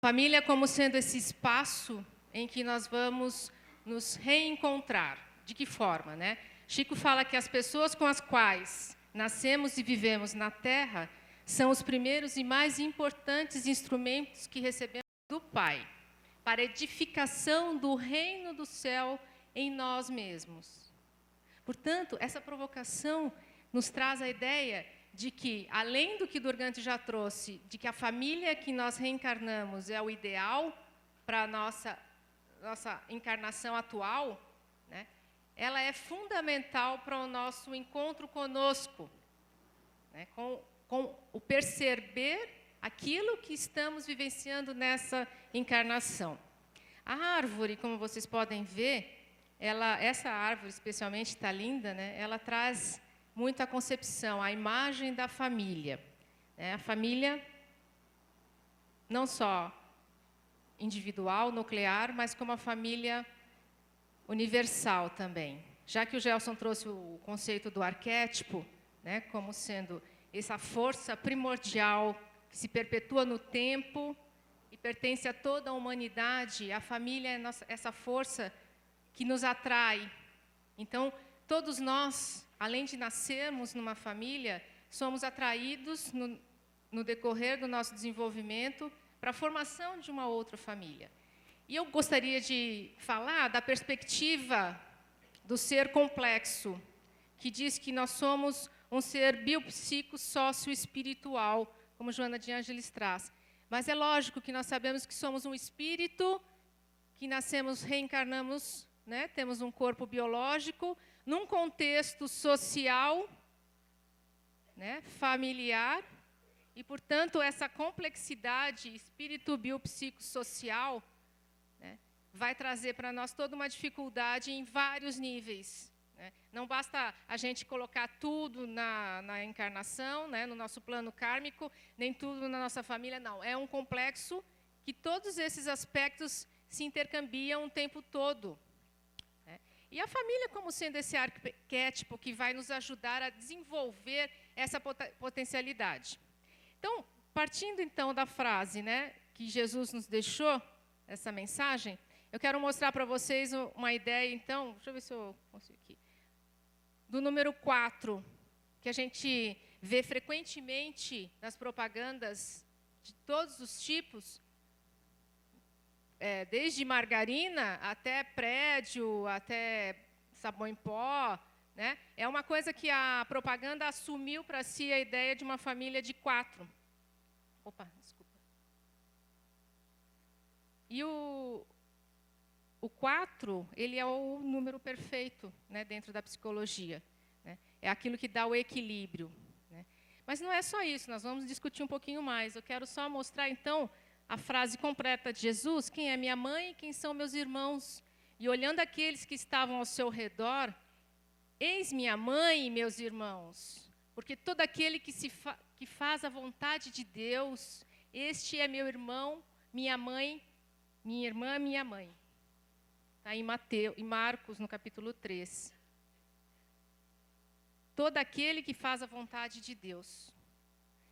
Família como sendo esse espaço em que nós vamos nos reencontrar. De que forma, né? Chico fala que as pessoas com as quais nascemos e vivemos na Terra são os primeiros e mais importantes instrumentos que recebemos do Pai, para a edificação do reino do céu em nós mesmos. Portanto, essa provocação nos traz a ideia de que, além do que Durgante já trouxe, de que a família que nós reencarnamos é o ideal para a nossa encarnação atual, né, ela é fundamental para o nosso encontro conosco, né, com o perceber aquilo que estamos vivenciando nessa encarnação. A árvore, como vocês podem ver, essa árvore especialmente está linda, né? Ela traz muito a concepção, a imagem da família, né? A família não só individual, nuclear, mas como a família universal também. Já que o Gelson trouxe o conceito do arquétipo, né, como sendo essa força primordial que se perpetua no tempo e pertence a toda a humanidade, a família é essa força que nos atrai. Então, todos nós, além de nascermos numa família, somos atraídos no decorrer do nosso desenvolvimento para a formação de uma outra família. E eu gostaria de falar da perspectiva do ser complexo, que diz que nós somos um ser biopsico-sócio-espiritual, como Joana de Ângeles traz. Mas é lógico que nós sabemos que somos um espírito, que nascemos, reencarnamos, né? Temos um corpo biológico, num contexto social, né? Familiar, e, portanto, essa complexidade espírito-biopsico-social, né, vai trazer para nós toda uma dificuldade em vários níveis. Não basta a gente colocar tudo na encarnação, né, no nosso plano kármico, nem tudo na nossa família, não. É um complexo que todos esses aspectos se intercambiam o tempo todo. Né? E a família como sendo esse arquétipo que vai nos ajudar a desenvolver essa potencialidade. Então, partindo então da frase, né, que Jesus nos deixou, essa mensagem, eu quero mostrar para vocês uma ideia, então, deixa eu ver se eu consigo aqui, do número 4, que a gente vê frequentemente nas propagandas de todos os tipos, desde margarina até prédio, até sabão em pó, né? É uma coisa que a propaganda assumiu para si a ideia de uma família de 4. Opa, desculpa. E o 4, ele é o número perfeito, né, dentro da psicologia. Né? É aquilo que dá o equilíbrio. Né? Mas não é só isso, nós vamos discutir um pouquinho mais. Eu quero só mostrar, então, a frase completa de Jesus, quem é minha mãe e quem são meus irmãos. E olhando aqueles que estavam ao seu redor, eis minha mãe e meus irmãos, porque todo aquele que faz a vontade de Deus, este é meu irmão, minha mãe, minha irmã, minha mãe. Está em Marcos, no capítulo 3. Todo aquele que faz a vontade de Deus.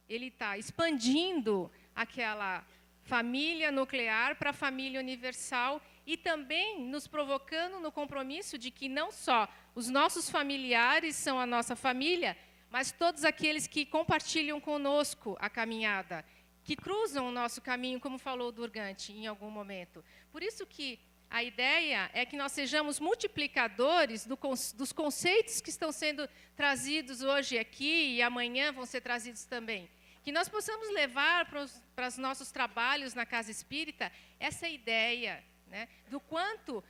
Ele está expandindo aquela família nuclear para a família universal e também nos provocando no compromisso de que não só os nossos familiares são a nossa família, mas todos aqueles que compartilham conosco a caminhada, que cruzam o nosso caminho, como falou o Durgante em algum momento. Por isso que a ideia é que nós sejamos multiplicadores dos conceitos que estão sendo trazidos hoje aqui e amanhã vão ser trazidos também. Que nós possamos levar para os nossos trabalhos na Casa Espírita essa ideia, né, do quanto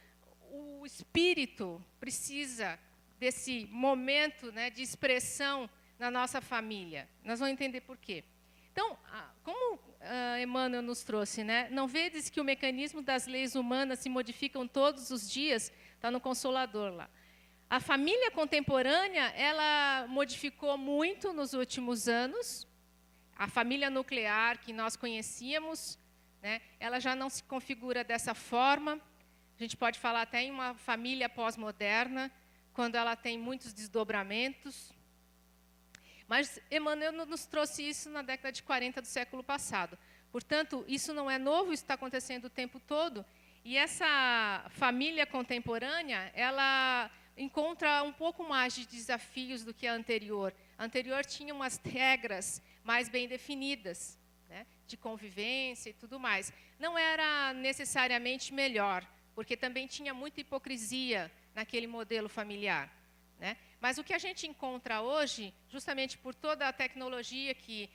o espírito precisa desse momento, né, de expressão na nossa família. Nós vamos entender por quê. Então, como Emmanuel nos trouxe, né, não vedes que o mecanismo das leis humanas se modificam todos os dias? Está no Consolador lá. A família contemporânea, ela modificou muito nos últimos anos. A família nuclear que nós conhecíamos, né, ela já não se configura dessa forma. A gente pode falar até em uma família pós-moderna, quando ela tem muitos desdobramentos. Mas Emmanuel nos trouxe isso na década de 40 do século passado. Portanto, isso não é novo, isso está acontecendo o tempo todo. E essa família contemporânea, ela encontra um pouco mais de desafios do que a anterior. A anterior tinha umas regras mais bem definidas, né, de convivência e tudo mais. Não era necessariamente melhor, porque também tinha muita hipocrisia naquele modelo familiar, né? Mas o que a gente encontra hoje, justamente por toda a tecnologia que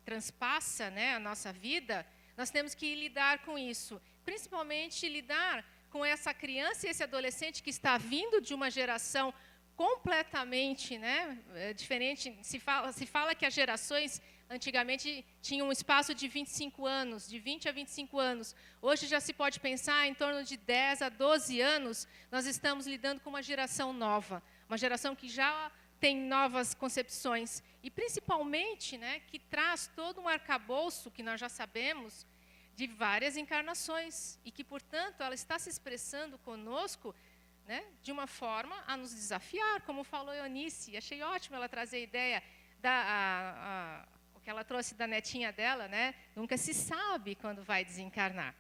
transpassa, né, a nossa vida, nós temos que lidar com isso. Principalmente lidar com essa criança e esse adolescente que está vindo de uma geração completamente, né, diferente. Se fala que as gerações antigamente tinham um espaço de 25 anos, de 20 a 25 anos. Hoje já se pode pensar em torno de 10 a 12 anos, nós estamos lidando com uma geração nova, uma geração que já tem novas concepções e, principalmente, né, que traz todo um arcabouço, que nós já sabemos, de várias encarnações e que, portanto, ela está se expressando conosco, né, de uma forma a nos desafiar, como falou Eunice. Achei ótimo ela trazer a ideia o que ela trouxe da netinha dela, né? Nunca se sabe quando vai desencarnar.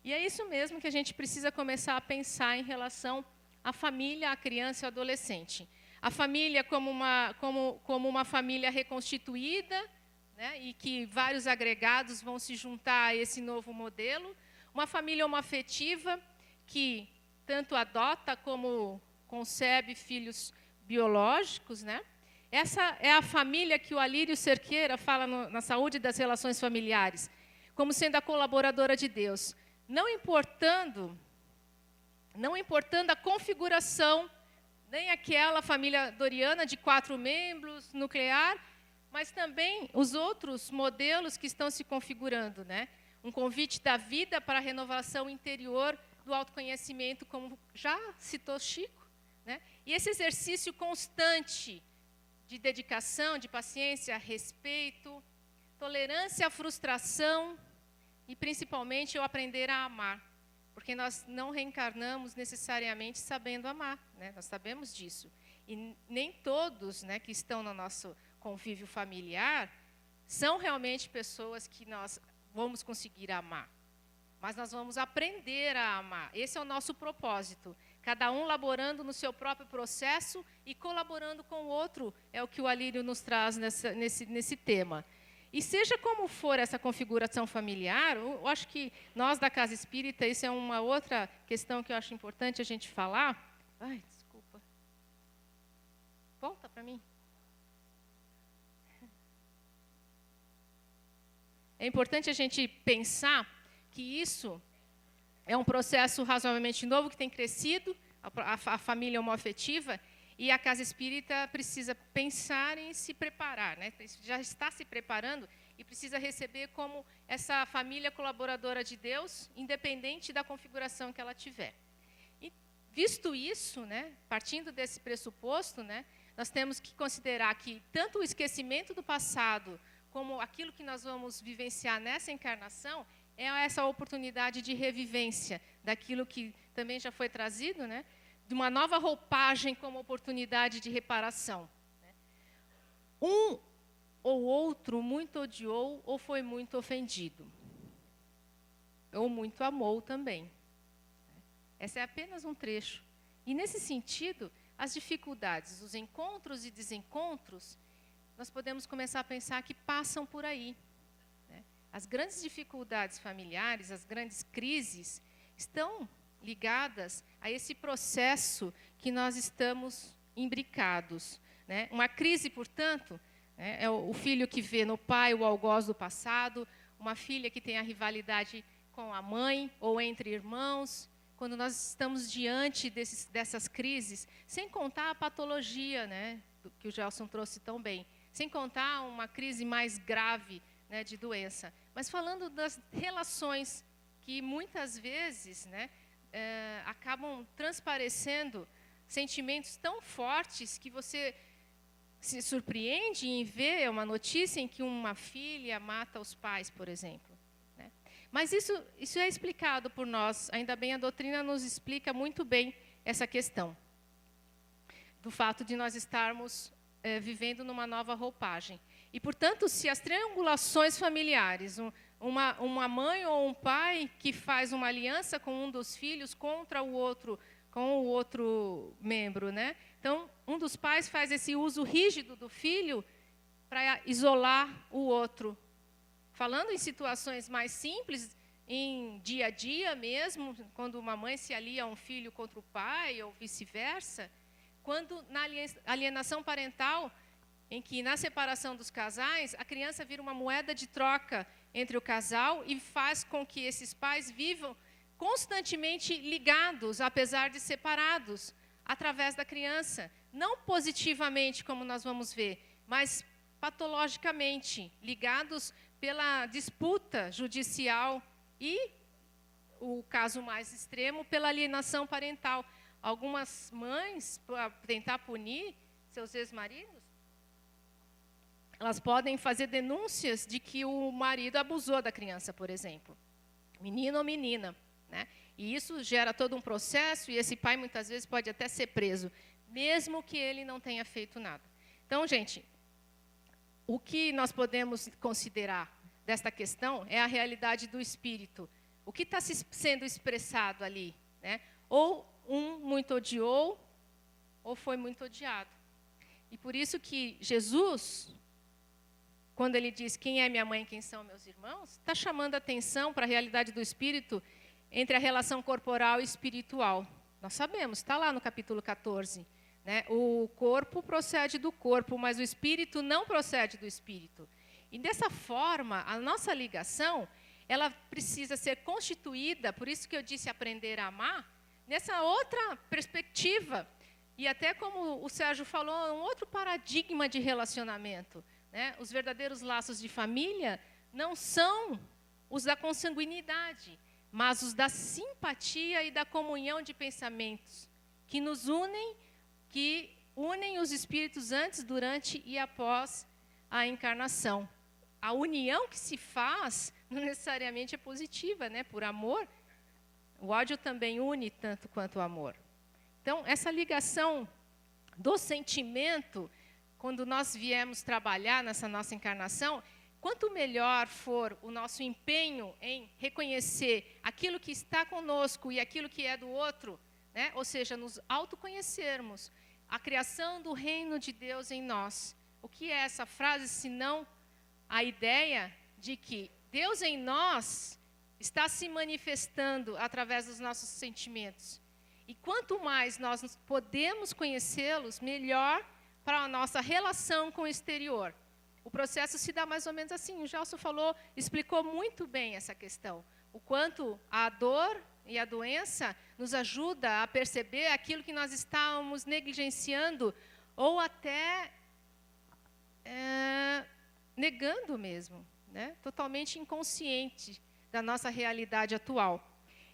E é isso mesmo que a gente precisa começar a pensar em relação à família, à criança e ao adolescente. A família como uma família reconstituída, né, e que vários agregados vão se juntar a esse novo modelo. Uma família homoafetiva que tanto adota como concebe filhos biológicos, né? Essa é a família que o Alírio Cerqueira fala na saúde das relações familiares, como sendo a colaboradora de Deus, não importando a configuração, nem aquela família doriana de 4 membros, nuclear, mas também os outros modelos que estão se configurando, né? Um convite da vida para a renovação interior do autoconhecimento, como já citou Chico, né? E esse exercício constante de dedicação, de paciência, respeito, tolerância à frustração e, principalmente, o aprender a amar. Porque nós não reencarnamos necessariamente sabendo amar, né? Nós sabemos disso. E nem todos, né, que estão no nosso convívio familiar são realmente pessoas que nós vamos conseguir amar. Mas nós vamos aprender a amar. Esse é o nosso propósito. Cada um laborando no seu próprio processo e colaborando com o outro, é o que o Alírio nos traz nesse tema. E seja como for essa configuração familiar, eu acho que nós da Casa Espírita, isso é uma outra questão que eu acho importante a gente falar. Ai, desculpa. Volta para mim. É importante a gente pensar que isso é um processo razoavelmente novo, que tem crescido, a família homoafetiva, e a Casa Espírita precisa pensar em se preparar, né? Já está se preparando e precisa receber como essa família colaboradora de Deus, independente da configuração que ela tiver. E, visto isso, né, partindo desse pressuposto, né, nós temos que considerar que tanto o esquecimento do passado, como aquilo que nós vamos vivenciar nessa encarnação, é essa oportunidade de revivência daquilo que também já foi trazido, né? De uma nova roupagem como oportunidade de reparação. Um ou outro muito odiou ou foi muito ofendido. Ou muito amou também. Esse é apenas um trecho. E, nesse sentido, as dificuldades, os encontros e desencontros, nós podemos começar a pensar que passam por aí. As grandes dificuldades familiares, as grandes crises, estão ligadas a esse processo que nós estamos imbricados, né? Uma crise, portanto, né, é o filho que vê no pai o algoz do passado, uma filha que tem a rivalidade com a mãe ou entre irmãos. Quando nós estamos diante dessas crises, sem contar a patologia, né, que o Gelson trouxe tão bem, sem contar uma crise mais grave, né, de doença, mas falando das relações que muitas vezes, né, acabam transparecendo sentimentos tão fortes que você se surpreende em ver uma notícia em que uma filha mata os pais, por exemplo, né? Mas isso é explicado por nós, ainda bem a doutrina nos explica muito bem essa questão do fato de nós estarmos vivendo numa nova roupagem. E, portanto, se as triangulações familiares, uma mãe ou um pai que faz uma aliança com um dos filhos contra o outro, com o outro membro, né? Então, um dos pais faz esse uso rígido do filho para isolar o outro. Falando em situações mais simples, em dia a dia mesmo, quando uma mãe se alia a um filho contra o pai ou vice-versa, quando na alienação parental, em que na separação dos casais, a criança vira uma moeda de troca entre o casal e faz com que esses pais vivam constantemente ligados, apesar de separados, através da criança. Não positivamente, como nós vamos ver, mas patologicamente, ligados pela disputa judicial e, o caso mais extremo, pela alienação parental. Algumas mães, para tentar punir seus ex-maridos, elas podem fazer denúncias de que o marido abusou da criança, por exemplo, menino ou menina, né? E isso gera todo um processo e esse pai muitas vezes pode até ser preso, mesmo que ele não tenha feito nada. Então, gente, o que nós podemos considerar desta questão é a realidade do espírito. O que está sendo expressado ali, né? Ou um muito odiou, ou foi muito odiado. E por isso que Jesus, quando ele diz quem é minha mãe e quem são meus irmãos, está chamando a atenção para a realidade do espírito entre a relação corporal e espiritual. Nós sabemos, está lá no capítulo 14. Né? O corpo procede do corpo, mas o espírito não procede do espírito. E dessa forma, a nossa ligação, ela precisa ser constituída, por isso que eu disse aprender a amar, nessa outra perspectiva. E até como o Sérgio falou, um outro paradigma de relacionamento. Né? Os verdadeiros laços de família não são os da consanguinidade, mas os da simpatia e da comunhão de pensamentos, que nos unem, que unem os espíritos antes, durante e após a encarnação. A união que se faz não necessariamente é positiva, né? Por amor. O ódio também une tanto quanto o amor. Então, essa ligação do sentimento, quando nós viemos trabalhar nessa nossa encarnação, quanto melhor for o nosso empenho em reconhecer aquilo que está conosco e aquilo que é do outro, né? Ou seja, nos autoconhecermos, a criação do reino de Deus em nós. O que é essa frase, senão a ideia de que Deus em nós está se manifestando através dos nossos sentimentos. E quanto mais nós podemos conhecê-los, melhor para a nossa relação com o exterior. O processo se dá mais ou menos assim. O Gelson falou, explicou muito bem essa questão. O quanto a dor e a doença nos ajuda a perceber aquilo que nós estávamos negligenciando ou até negando mesmo, né? Totalmente inconsciente da nossa realidade atual.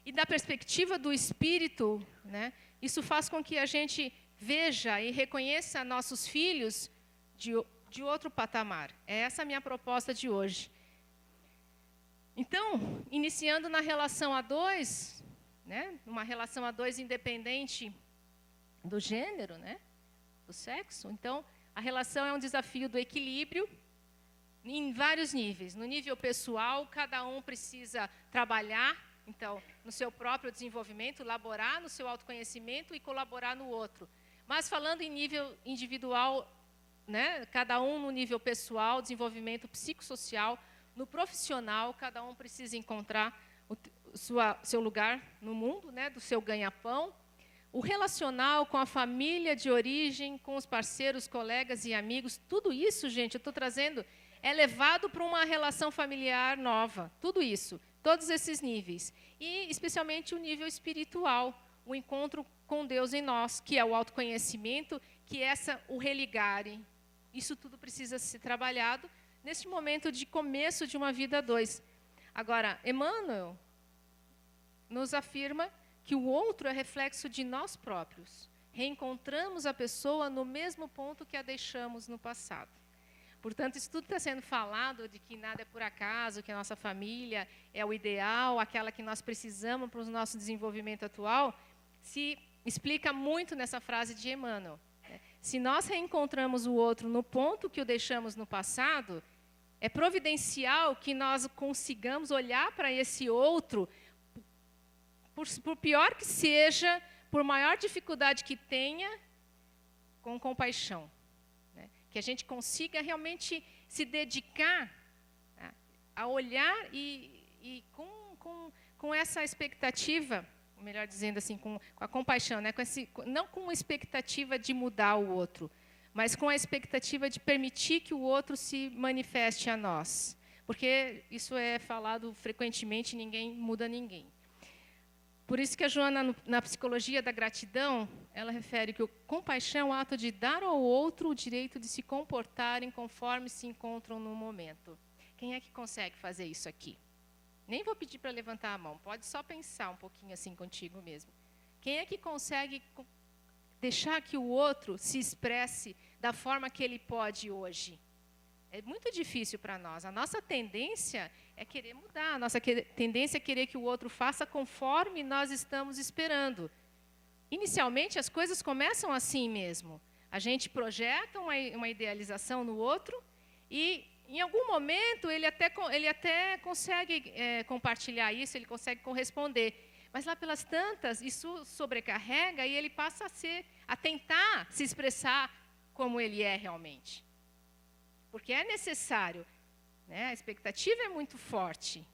E da perspectiva do espírito, né, isso faz com que a gente veja e reconheça nossos filhos de outro patamar. É essa a minha proposta de hoje. Então, iniciando na relação a dois, né, uma relação a dois independente do gênero, né, do sexo. Então, a relação é um desafio do equilíbrio em vários níveis. No nível pessoal, cada um precisa trabalhar, então, no seu próprio desenvolvimento, laborar no seu autoconhecimento e colaborar no outro. Mas falando em nível individual, né, cada um no nível pessoal, desenvolvimento psicossocial, no profissional, cada um precisa encontrar seu lugar no mundo, né, do seu ganha-pão. O relacional com a família de origem, com os parceiros, colegas e amigos, tudo isso, gente, eu estou trazendo, é levado para uma relação familiar nova. Tudo isso, todos esses níveis. E, especialmente, o nível espiritual, o encontro com Deus em nós, que é o autoconhecimento, que é o religare. Isso tudo precisa ser trabalhado neste momento de começo de uma vida a dois. Agora, Emmanuel nos afirma que o outro é reflexo de nós próprios. Reencontramos a pessoa no mesmo ponto que a deixamos no passado. Portanto, isso tudo está sendo falado de que nada é por acaso, que a nossa família é o ideal, aquela que nós precisamos para o nosso desenvolvimento atual, se explica muito nessa frase de Emmanuel. se nós reencontramos o outro no ponto que o deixamos no passado, é providencial que nós consigamos olhar para esse outro, por pior que seja, por maior dificuldade que tenha, com compaixão. Né? Que a gente consiga realmente se dedicar a olhar e com essa expectativa, melhor dizendo assim, com a compaixão, né? Não com a expectativa de mudar o outro, mas com a expectativa de permitir que o outro se manifeste a nós. Porque isso é falado frequentemente, ninguém muda ninguém. Por isso que a Joana, na psicologia da gratidão, ela refere que o compaixão é o ato de dar ao outro o direito de se comportarem conforme se encontram no momento. Quem é que consegue fazer isso aqui? Nem vou pedir para levantar a mão, pode só pensar um pouquinho assim contigo mesmo. Quem é que consegue deixar que o outro se expresse da forma que ele pode hoje? É muito difícil para nós. A nossa tendência é querer mudar, a nossa tendência é querer que o outro faça conforme nós estamos esperando. Inicialmente, as coisas começam assim mesmo. A gente projeta uma idealização no outro e, em algum momento, ele até consegue compartilhar isso, ele consegue corresponder. Mas lá pelas tantas, isso sobrecarrega e ele passa a tentar se expressar como ele é realmente. Porque é necessário, né? A expectativa é muito forte.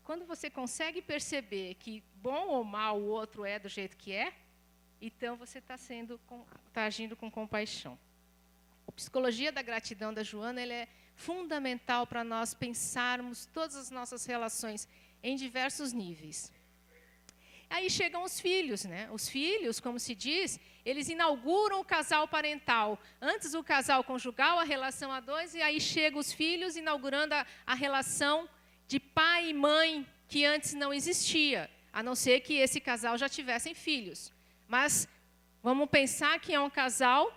Quando você consegue perceber que, bom ou mal, o outro é do jeito que é, então você está agindo com compaixão. A psicologia da gratidão da Joana ela é fundamental para nós pensarmos todas as nossas relações em diversos níveis. Aí chegam os filhos, né? Os filhos, como se diz, eles inauguram o casal parental. Antes o casal conjugal, a relação a dois, e aí chegam os filhos inaugurando a relação de pai e mãe, que antes não existia, a não ser que esse casal já tivessem filhos. Mas vamos pensar que é um casal,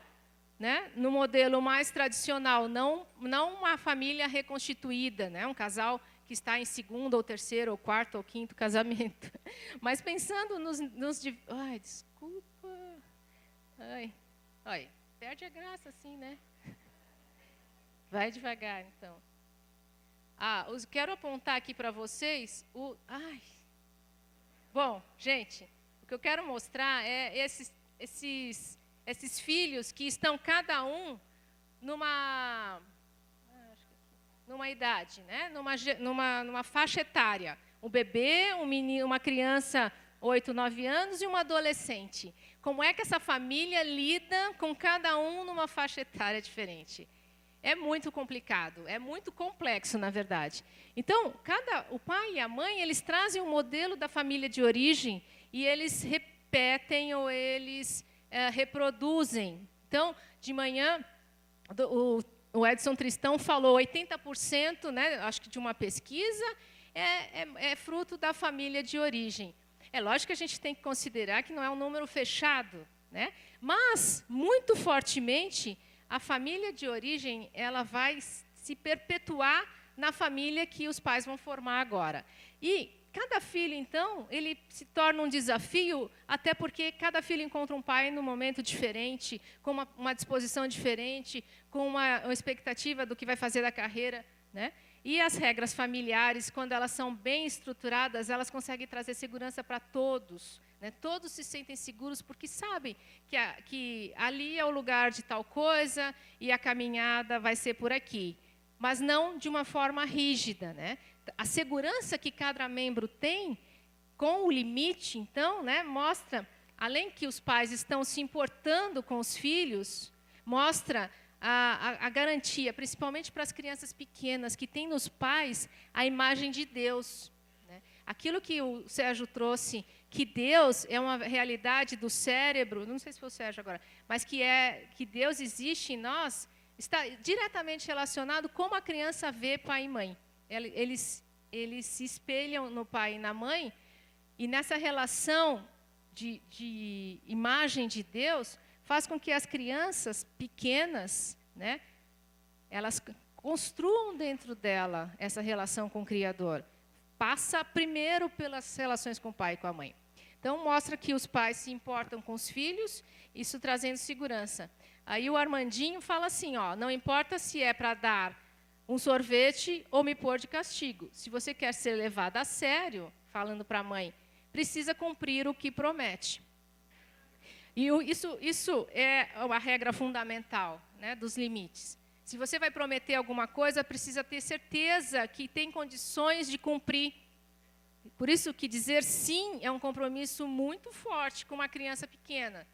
né, no modelo mais tradicional, não uma família reconstituída, né, um casal que está em segundo, ou terceiro, ou quarto, ou quinto casamento. Mas pensando ai, desculpa. Ai, perde a graça assim, né? Vai devagar, então. Eu quero apontar aqui para vocês Bom, gente, o que eu quero mostrar é esses filhos que estão cada um numa idade, né? numa faixa etária. Um bebê, um menino, uma criança, 8, 9 anos, e um adolescente. Como é que essa família lida com cada um numa faixa etária diferente? É muito complicado, é muito complexo, na verdade. Então, o pai e a mãe, eles trazem um modelo da família de origem e eles repetem ou eles reproduzem. Então, de manhã, o Edson Tristão falou 80%, né, acho que de uma pesquisa, é fruto da família de origem. É lógico que a gente tem que considerar que não é um número fechado, né? Mas, muito fortemente, a família de origem ela vai se perpetuar na família que os pais vão formar agora. E cada filho, então, ele se torna um desafio, até porque cada filho encontra um pai num momento diferente, com uma disposição diferente, com uma expectativa do que vai fazer da carreira, né? E as regras familiares, quando elas são bem estruturadas, elas conseguem trazer segurança para todos, né? Todos se sentem seguros porque sabem que ali é o lugar de tal coisa e a caminhada vai ser por aqui. Mas não de uma forma rígida, né? A segurança que cada membro tem com o limite, então, né, mostra, além que os pais estão se importando com os filhos, mostra a garantia, principalmente para as crianças pequenas, que tem nos pais a imagem de Deus. Né? Aquilo que o Sérgio trouxe, que Deus é uma realidade do cérebro, não sei se foi o Sérgio agora, mas que Deus existe em nós, está diretamente relacionado com como a criança vê pai e mãe. Eles se espelham no pai e na mãe, e nessa relação de imagem de Deus, faz com que as crianças pequenas, né, elas construam dentro dela essa relação com o Criador. Passa primeiro pelas relações com o pai e com a mãe. Então, mostra que os pais se importam com os filhos, isso trazendo segurança. Aí o Armandinho fala assim, ó, não importa se é para dar um sorvete ou me pôr de castigo. Se você quer ser levada a sério, falando para a mãe, precisa cumprir o que promete. E isso é uma regra fundamental, né, dos limites. Se você vai prometer alguma coisa, precisa ter certeza que tem condições de cumprir. Por isso que dizer sim é um compromisso muito forte com uma criança pequena.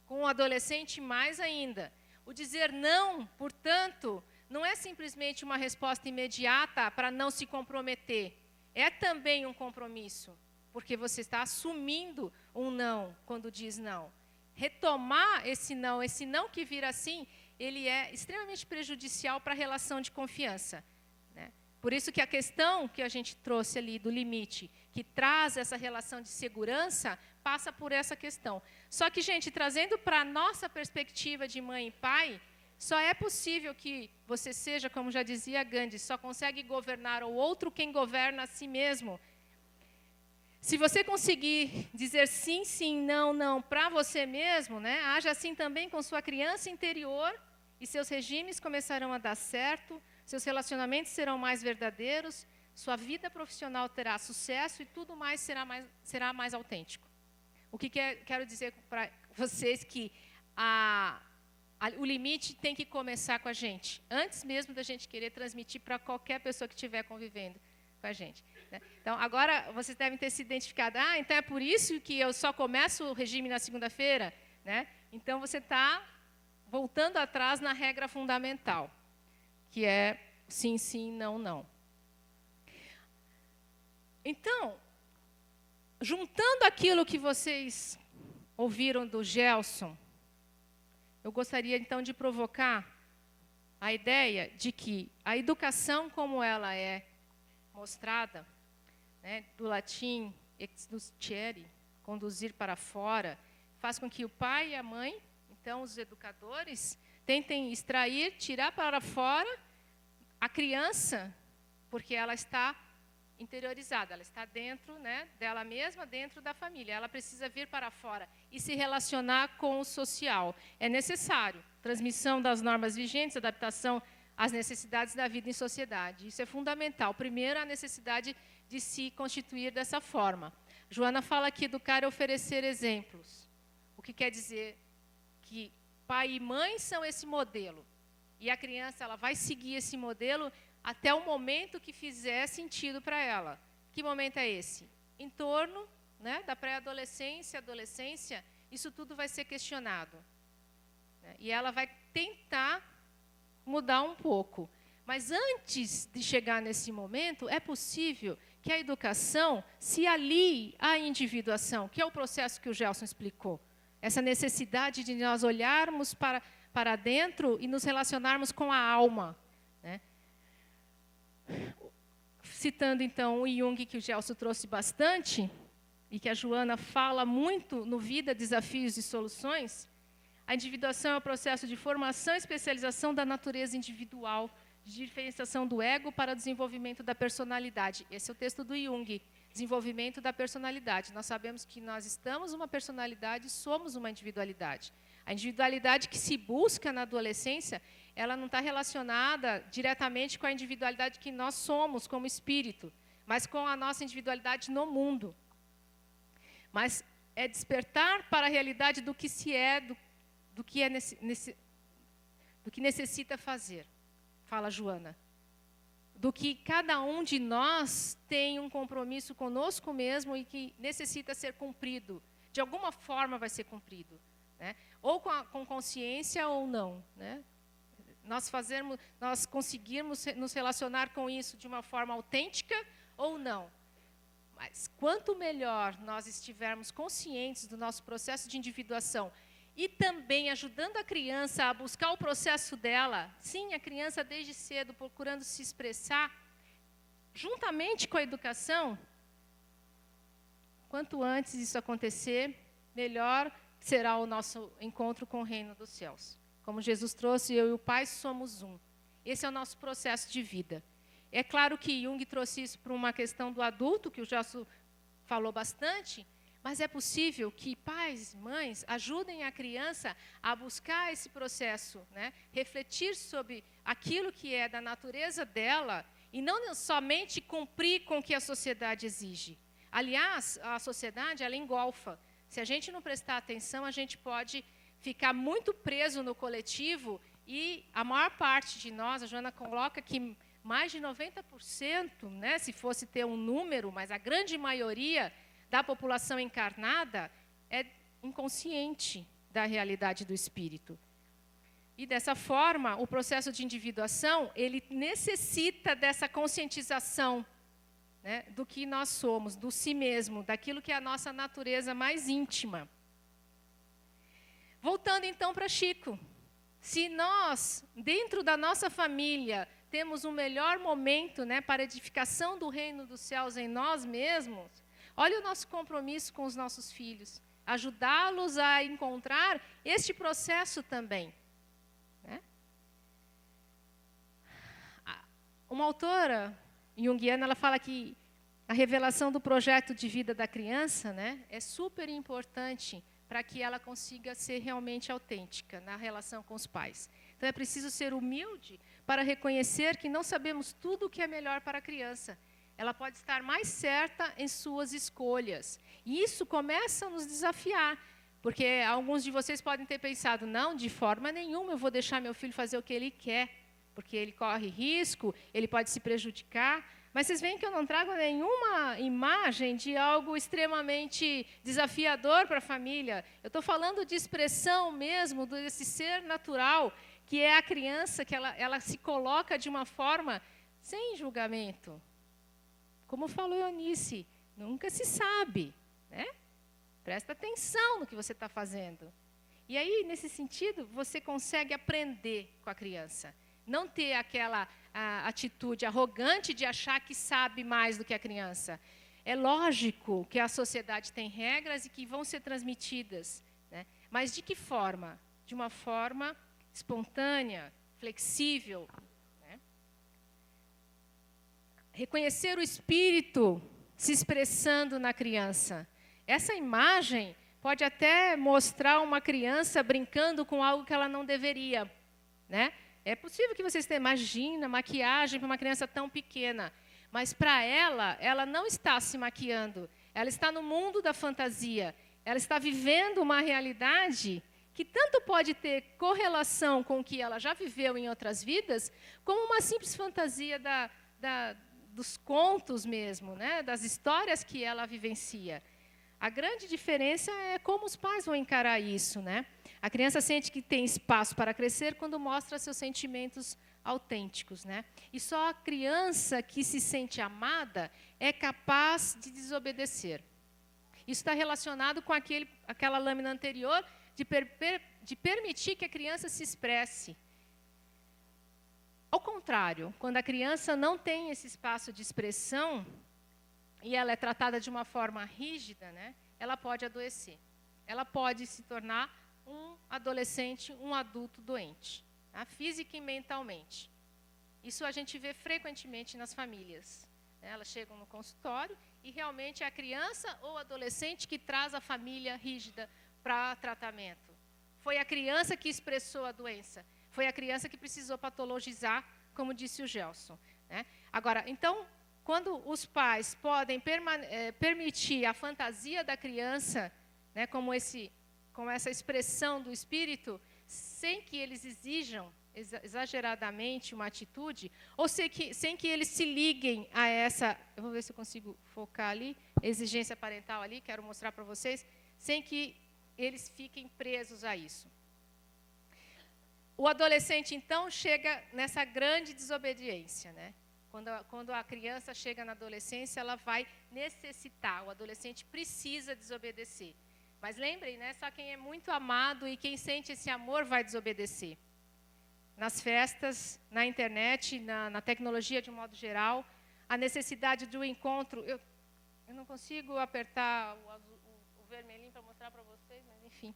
Com um adolescente, mais ainda. O dizer não, portanto, não é simplesmente uma resposta imediata para não se comprometer. É também um compromisso, porque você está assumindo um não quando diz não. Retomar esse não que vira assim, ele é extremamente prejudicial para a relação de confiança, né? Por isso que a questão que a gente trouxe ali do limite, que traz essa relação de segurança, passa por essa questão. Só que, gente, trazendo para a nossa perspectiva de mãe e pai, só é possível que você seja, como já dizia Gandhi, só consegue governar o outro quem governa a si mesmo. Se você conseguir dizer sim, sim, não, não para você mesmo, né, haja assim também com sua criança interior e seus regimes começarão a dar certo, seus relacionamentos serão mais verdadeiros, sua vida profissional terá sucesso e tudo mais será mais autêntico. O que quero dizer para vocês que o limite tem que começar com a gente, antes mesmo da gente querer transmitir para qualquer pessoa que estiver convivendo com a gente, né? Então, agora vocês devem ter se identificado, então é por isso que eu só começo o regime na segunda-feira, né? Então, você está voltando atrás na regra fundamental, que é sim, sim, não, não. Então, juntando aquilo que vocês ouviram do Gelson, eu gostaria, então, de provocar a ideia de que a educação, como ela é mostrada, né, do latim exducere, conduzir para fora, faz com que o pai e a mãe, então, os educadores, tentem extrair, tirar para fora a criança, porque ela está interiorizada, ela está dentro, né, dela mesma, dentro da família. Ela precisa vir para fora e se relacionar com o social. É necessário transmissão das normas vigentes, adaptação às necessidades da vida em sociedade. Isso é fundamental. Primeiro, a necessidade de se constituir dessa forma. Joana fala que educar é oferecer exemplos. O que quer dizer que pai e mãe são esse modelo. E a criança ela vai seguir esse modelo até o momento que fizer sentido para ela. Que momento é esse? Em torno, né, da pré-adolescência, adolescência, isso tudo vai ser questionado, né? E ela vai tentar mudar um pouco. Mas antes de chegar nesse momento, é possível que a educação se alie à individuação, que é o processo que o Gelson explicou. Essa necessidade de nós olharmos para dentro e nos relacionarmos com a alma, né? Citando, então, o Jung, que o Gelson trouxe bastante, e que a Joana fala muito no Vida, Desafios e Soluções, a individuação é o processo de formação e especialização da natureza individual, de diferenciação do ego para o desenvolvimento da personalidade. Esse é o texto do Jung, desenvolvimento da personalidade. Nós sabemos que nós estamos uma personalidade, somos uma individualidade. A individualidade que se busca na adolescência, ela não está relacionada diretamente com a individualidade que nós somos como espírito, mas com a nossa individualidade no mundo. Mas é despertar para a realidade do que se é, do que necessita fazer, fala Joana. Do que cada um de nós tem um compromisso conosco mesmo e que necessita ser cumprido. De alguma forma vai ser cumprido, né? Ou com consciência ou não, né? Nós conseguirmos nos relacionar com isso de uma forma autêntica ou não. Mas quanto melhor nós estivermos conscientes do nosso processo de individuação e também ajudando a criança a buscar o processo dela, sim, a criança desde cedo procurando se expressar, juntamente com a educação, quanto antes isso acontecer, melhor será o nosso encontro com o reino dos céus. Como Jesus trouxe, eu e o Pai somos um. Esse é o nosso processo de vida. É claro que Jung trouxe isso para uma questão do adulto, que o Gelson falou bastante, Mas é possível que pais, mães, ajudem a criança a buscar esse processo, né? Refletir sobre aquilo que é da natureza dela e não somente cumprir com o que a sociedade exige. Aliás, a sociedade, ela engolfa. Se a gente não prestar atenção, a gente pode ficar muito preso no coletivo e a maior parte de nós, a Joana coloca que mais de 90%, né, se fosse ter um número, mas a grande maioria da população encarnada é inconsciente da realidade do espírito. E dessa forma, o processo de individuação, ele necessita dessa conscientização, né, do que nós somos, do si mesmo, daquilo que é a nossa natureza mais íntima. Voltando então para Chico. Se nós, dentro da nossa família, temos um melhor momento, né, para a edificação do reino dos céus em nós mesmos, olha o nosso compromisso com os nossos filhos, ajudá-los a encontrar este processo também, né? Uma autora junguiana, ela fala que a revelação do projeto de vida da criança, né, é super importante para que ela consiga ser realmente autêntica na relação com os pais. Então, é preciso ser humilde para reconhecer que não sabemos tudo o que é melhor para a criança. Ela pode estar mais certa em suas escolhas. E isso começa a nos desafiar, porque alguns de vocês podem ter pensado, não, de forma nenhuma eu vou deixar meu filho fazer o que ele quer, porque ele corre risco, ele pode se prejudicar. Mas vocês veem que eu não trago nenhuma imagem de algo extremamente desafiador para a família. Eu estou falando de expressão mesmo, desse ser natural, que é a criança, que ela se coloca de uma forma sem julgamento. Como falou Eunice, nunca se sabe, né? Presta atenção no que você está fazendo. E aí, nesse sentido, você consegue aprender com a criança. Não ter aquela atitude arrogante de achar que sabe mais do que a criança. É lógico que a sociedade tem regras e que vão ser transmitidas, né? Mas de que forma? De uma forma espontânea, flexível, né? Reconhecer o espírito se expressando na criança. Essa imagem pode até mostrar uma criança brincando com algo que ela não deveria, né? É possível que vocês tenham, imagina, maquiagem para uma criança tão pequena, mas para ela não está se maquiando, ela está no mundo da fantasia, ela está vivendo uma realidade que tanto pode ter correlação com o que ela já viveu em outras vidas, como uma simples fantasia dos contos mesmo, né, das histórias que ela vivencia. A grande diferença é como os pais vão encarar isso, né? A criança sente que tem espaço para crescer quando mostra seus sentimentos autênticos, né? E só a criança que se sente amada é capaz de desobedecer. Isso está relacionado com aquela lâmina anterior de permitir que a criança se expresse. Ao contrário, quando a criança não tem esse espaço de expressão e ela é tratada de uma forma rígida, né, ela pode adoecer. Ela pode se tornar um adolescente, um adulto doente, tá? Física e mentalmente. Isso a gente vê frequentemente nas famílias, né? Elas chegam no consultório e realmente é a criança ou adolescente que traz a família rígida para tratamento. Foi a criança que expressou a doença. Foi a criança que precisou patologizar, como disse o Gelson, né? Agora, então, quando os pais podem permitir a fantasia da criança, né, como essa expressão do espírito, sem que eles exijam exageradamente uma atitude, ou sem que eles se liguem a essa, eu vou ver se eu consigo focar ali, exigência parental ali, quero mostrar para vocês, sem que eles fiquem presos a isso. O adolescente, então, chega nessa grande desobediência, né? Quando a criança chega na adolescência, ela vai necessitar, o adolescente precisa desobedecer. Mas lembrem, né, só quem é muito amado e quem sente esse amor vai desobedecer. Nas festas, na internet, na tecnologia de um modo geral, a necessidade do encontro. Eu não consigo apertar o vermelhinho para mostrar para vocês, mas enfim.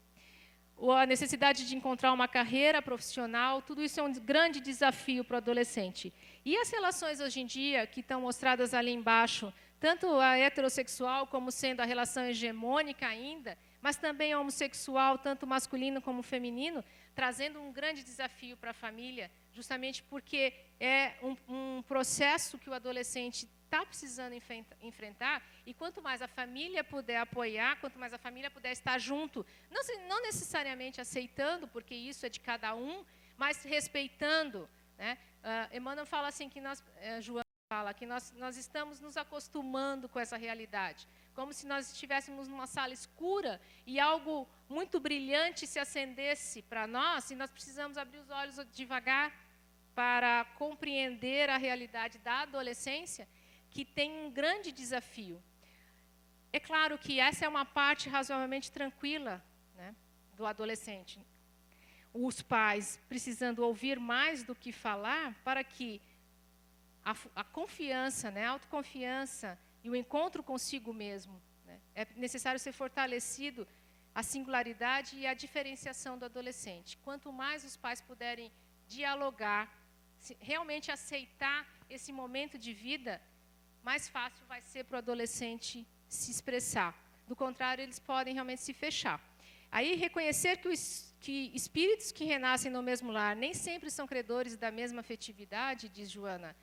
A necessidade de encontrar uma carreira profissional, tudo isso é um grande desafio para o adolescente. E as relações hoje em dia, que estão mostradas ali embaixo, tanto a heterossexual como sendo a relação hegemônica ainda, mas também a homossexual, tanto masculino como feminino, trazendo um grande desafio para a família, justamente porque é um processo que o adolescente está precisando enfrentar, e quanto mais a família puder apoiar, quanto mais a família puder estar junto, não necessariamente aceitando, porque isso é de cada um, mas respeitando, né? Emmanuel fala assim que Joana fala que nós estamos nos acostumando com essa realidade, como se nós estivéssemos numa sala escura e algo muito brilhante se acendesse para nós, e nós precisamos abrir os olhos devagar para compreender a realidade da adolescência, que tem um grande desafio. É claro que essa é uma parte razoavelmente tranquila, né, do adolescente. Os pais precisando ouvir mais do que falar para que a confiança, né, a autoconfiança e o encontro consigo mesmo, né, é necessário ser fortalecido a singularidade e a diferenciação do adolescente. Quanto mais os pais puderem dialogar, realmente aceitar esse momento de vida, mais fácil vai ser para o adolescente se expressar. Do contrário, eles podem realmente se fechar. Aí, reconhecer que espíritos que renascem no mesmo lar nem sempre são credores da mesma afetividade, diz Joana,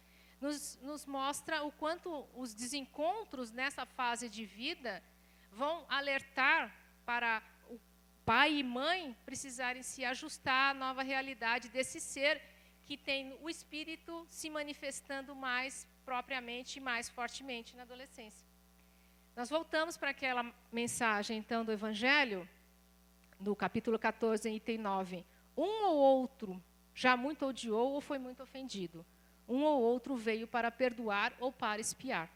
nos mostra o quanto os desencontros nessa fase de vida vão alertar para o pai e mãe precisarem se ajustar à nova realidade desse ser que tem o espírito se manifestando mais propriamente e mais fortemente na adolescência. Nós voltamos para aquela mensagem, então, do Evangelho, no capítulo 14, item 9. Um ou outro já muito odiou ou foi muito ofendido. Um ou outro veio para perdoar ou para expiar.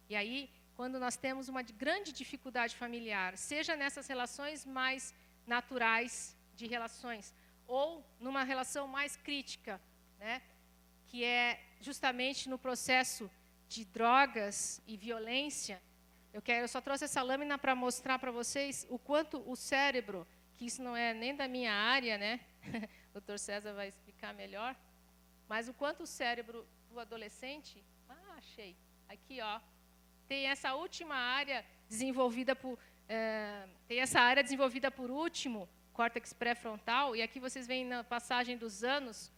E aí, quando nós temos uma grande dificuldade familiar, seja nessas relações mais naturais de relações, ou numa relação mais crítica, né, que é justamente no processo de drogas e violência, eu só trouxe essa lâmina para mostrar para vocês o quanto o cérebro, que isso não é nem da minha área, né? O Dr. César vai explicar melhor, mas o quanto o cérebro do adolescente, achei, aqui, ó, tem essa última área desenvolvida por último, córtex pré-frontal, e aqui vocês veem na passagem dos anos,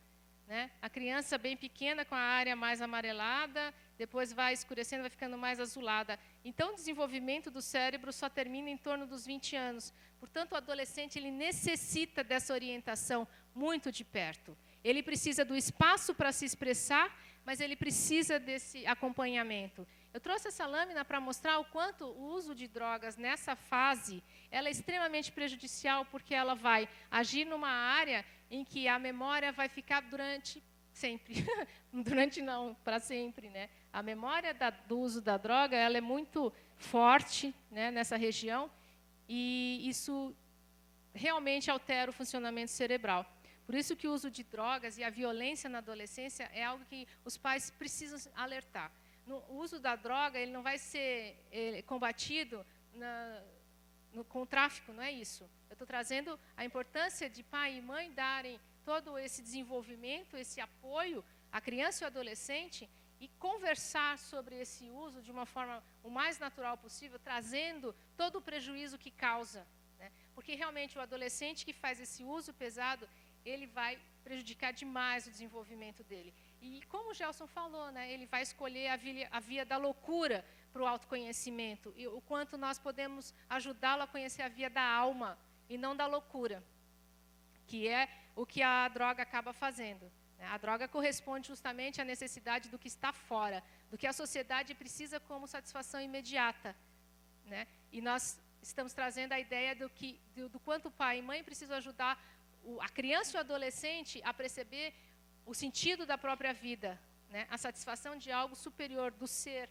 né, a criança bem pequena com a área mais amarelada, depois vai escurecendo, vai ficando mais azulada. Então, o desenvolvimento do cérebro só termina em torno dos 20 anos. Portanto, o adolescente ele necessita dessa orientação muito de perto. Ele precisa do espaço para se expressar, mas ele precisa desse acompanhamento. Eu trouxe essa lâmina para mostrar o quanto o uso de drogas nessa fase ela é extremamente prejudicial, porque ela vai agir numa área em que a memória vai ficar durante sempre. Durante não, para sempre, né? A memória do uso da droga ela é muito forte, né, nessa região, e isso realmente altera o funcionamento cerebral. Por isso que o uso de drogas e a violência na adolescência é algo que os pais precisam alertar. O uso da droga ele não vai ser combatido com o tráfico, não é isso. Eu estou trazendo a importância de pai e mãe darem todo esse desenvolvimento, esse apoio à criança e ao adolescente e conversar sobre esse uso de uma forma o mais natural possível, trazendo todo o prejuízo que causa, né? Porque realmente o adolescente que faz esse uso pesado, ele vai prejudicar demais o desenvolvimento dele. E como o Gelson falou, né, ele vai escolher a via da loucura para o autoconhecimento, e o quanto nós podemos ajudá-lo a conhecer a via da alma e não da loucura, que é o que a droga acaba fazendo. A droga corresponde justamente à necessidade do que está fora, do que a sociedade precisa como satisfação imediata, né? E nós estamos trazendo a ideia do quanto o pai e mãe precisam ajudar a criança e o adolescente a perceber o sentido da própria vida, né? A satisfação de algo superior, do ser.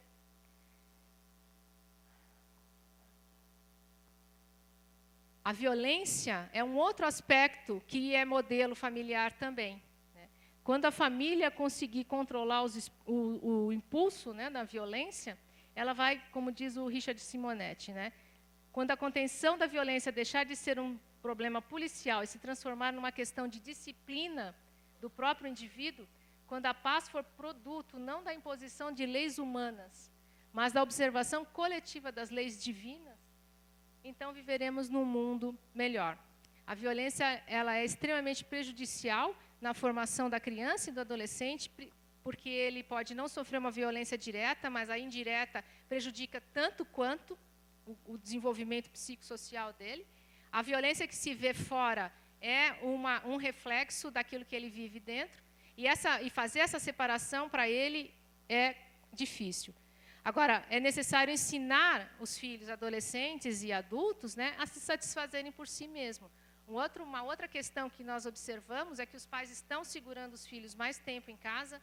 A violência é um outro aspecto que é modelo familiar também, né? Quando a família conseguir controlar o impulso, né, da violência, ela vai, como diz o Richard Simonetti, né? Quando a contenção da violência deixar de ser um problema policial e se transformar numa questão de disciplina do próprio indivíduo, quando a paz for produto não da imposição de leis humanas, mas da observação coletiva das leis divinas, então viveremos num mundo melhor. A violência, ela é extremamente prejudicial na formação da criança e do adolescente, porque ele pode não sofrer uma violência direta, mas a indireta prejudica tanto quanto o desenvolvimento psicossocial dele. A violência que se vê fora é um reflexo daquilo que ele vive dentro, e fazer essa separação para ele é difícil. Agora, é necessário ensinar os filhos, adolescentes e adultos, né, a se satisfazerem por si mesmos. Uma outra questão que nós observamos é que os pais estão segurando os filhos mais tempo em casa,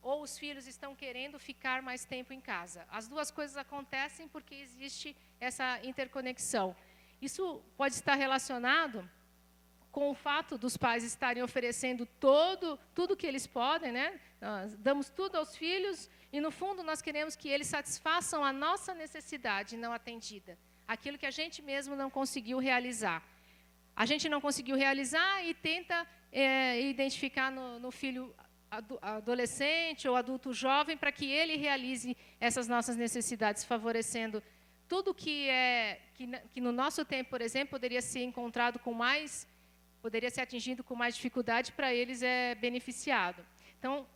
ou os filhos estão querendo ficar mais tempo em casa. As duas coisas acontecem porque existe essa interconexão. Isso pode estar relacionado com o fato dos pais estarem oferecendo tudo que eles podem, né? Nós damos tudo aos filhos e, no fundo, nós queremos que eles satisfaçam a nossa necessidade não atendida, aquilo que a gente mesmo não conseguiu realizar. A gente não conseguiu realizar e tenta identificar no filho adolescente ou adulto jovem para que ele realize essas nossas necessidades, favorecendo tudo que no nosso tempo, por exemplo, poderia ser atingido com mais dificuldade, para eles é beneficiado. Então,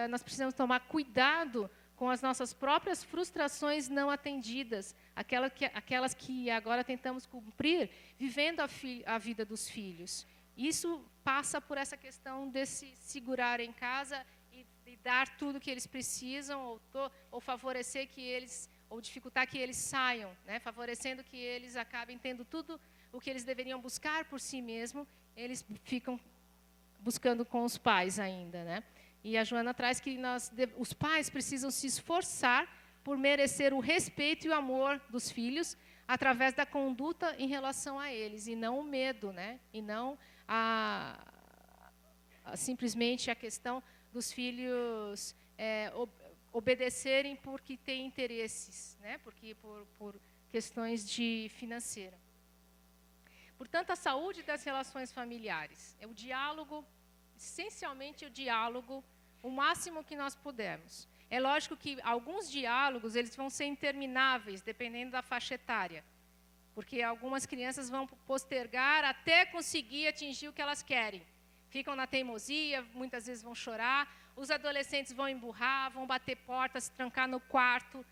nós precisamos tomar cuidado com as nossas próprias frustrações não atendidas, aquelas que agora tentamos cumprir, vivendo a vida dos filhos. Isso passa por essa questão de se segurar em casa e dar tudo que eles precisam, ou favorecer que eles, ou dificultar que eles saiam, né? Favorecendo que eles acabem tendo tudo o que eles deveriam buscar por si mesmos, eles ficam buscando com os pais ainda, né? E a Joana traz que os pais precisam se esforçar por merecer o respeito e o amor dos filhos através da conduta em relação a eles, e não o medo, né? E não simplesmente a questão dos filhos obedecerem porque têm interesses, né? Porque por questões de financeira. Portanto, a saúde das relações familiares é o diálogo, essencialmente o diálogo, o máximo que nós pudermos. É lógico que alguns diálogos eles vão ser intermináveis, dependendo da faixa etária, porque algumas crianças vão postergar até conseguir atingir o que elas querem. Ficam na teimosia, muitas vezes vão chorar, os adolescentes vão emburrar, vão bater porta, se trancar no quarto.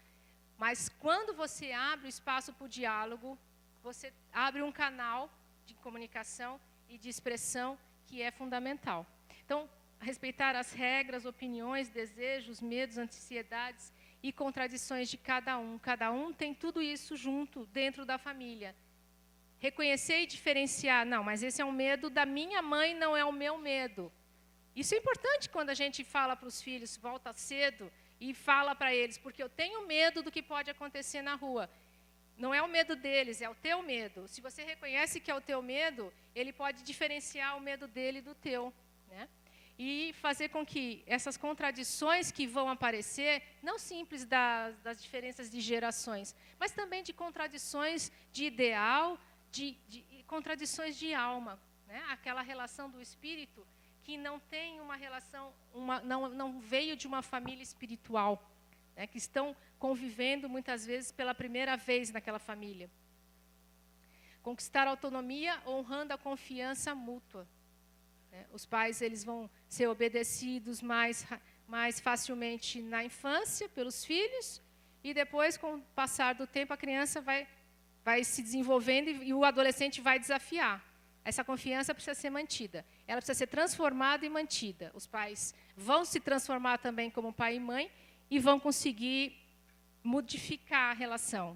Mas quando você abre o espaço para o diálogo, você abre um canal de comunicação e de expressão que é fundamental. Então, respeitar as regras, opiniões, desejos, medos, ansiedades e contradições de cada um. Cada um tem tudo isso junto, dentro da família. Reconhecer e diferenciar. Não, mas esse é um medo da minha mãe, não é o meu medo. Isso é importante quando a gente fala para os filhos, volta cedo e fala para eles, porque eu tenho medo do que pode acontecer na rua. Não é o medo deles, é o teu medo. Se você reconhece que é o teu medo, ele pode diferenciar o medo dele do teu, né? E fazer com que essas contradições que vão aparecer, não simples das diferenças de gerações, mas também de contradições de ideal, de contradições de alma, né? Aquela relação do espírito que não tem uma relação, não veio de uma família espiritual, né? Que estão convivendo muitas vezes pela primeira vez naquela família. Conquistar a autonomia honrando a confiança mútua. Os pais eles vão ser obedecidos mais facilmente na infância pelos filhos, e depois, com o passar do tempo, a criança vai se desenvolvendo e o adolescente vai desafiar. Essa confiança precisa ser mantida. Ela precisa ser transformada e mantida. Os pais vão se transformar também como pai e mãe e vão conseguir modificar a relação.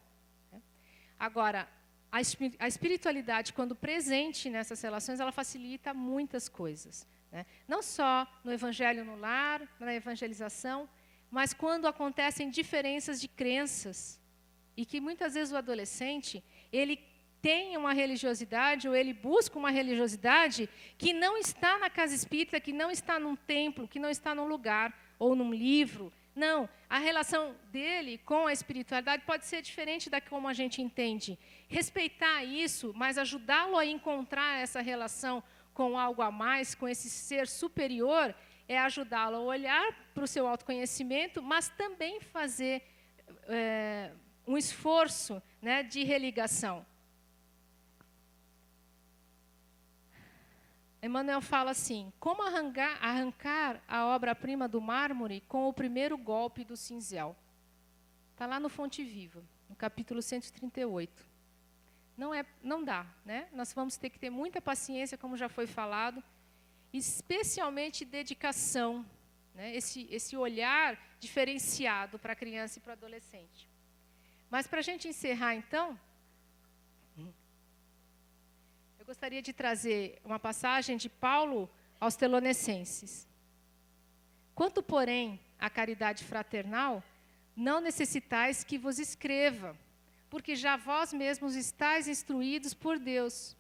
Agora, a espiritualidade, quando presente nessas relações, ela facilita muitas coisas, né? Não só no evangelho no lar, na evangelização, mas quando acontecem diferenças de crenças, e que muitas vezes o adolescente, ele tem uma religiosidade, ou ele busca uma religiosidade que não está na casa espírita, que não está num templo, que não está num lugar, ou num livro. Não, a relação dele com a espiritualidade pode ser diferente da como a gente entende. Respeitar isso, mas ajudá-lo a encontrar essa relação com algo a mais, com esse ser superior, é ajudá-lo a olhar para o seu autoconhecimento, mas também fazer um esforço, né, de religação. Emmanuel fala assim: como arrancar a obra-prima do mármore com o primeiro golpe do cinzel? Está lá no Fonte Viva, no capítulo 138. Não dá, né? Nós vamos ter que ter muita paciência, como já foi falado, especialmente dedicação, né? Esse olhar diferenciado para a criança e para o adolescente. Mas, para a gente encerrar, então, eu gostaria de trazer uma passagem de Paulo aos Tessalonicenses. Quanto, porém, à caridade fraternal, não necessitais que vos escreva, porque já vós mesmos estáis instruídos por Deus,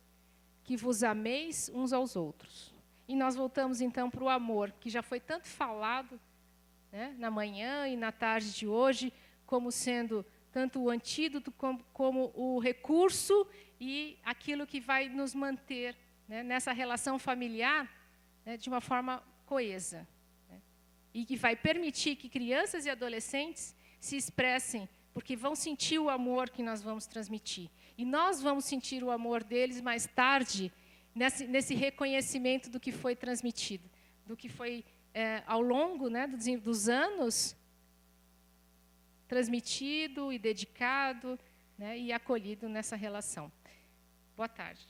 que vos ameis uns aos outros. E nós voltamos, então, para o amor, que já foi tanto falado, né, na manhã e na tarde de hoje, como sendo tanto o antídoto como o recurso e aquilo que vai nos manter, né, nessa relação familiar, né, de uma forma coesa, né, e que vai permitir que crianças e adolescentes se expressem, porque vão sentir o amor que nós vamos transmitir. E nós vamos sentir o amor deles mais tarde, nesse reconhecimento do que foi transmitido, do que foi, ao longo, né, dos anos, transmitido e dedicado, né, e acolhido nessa relação. Boa tarde.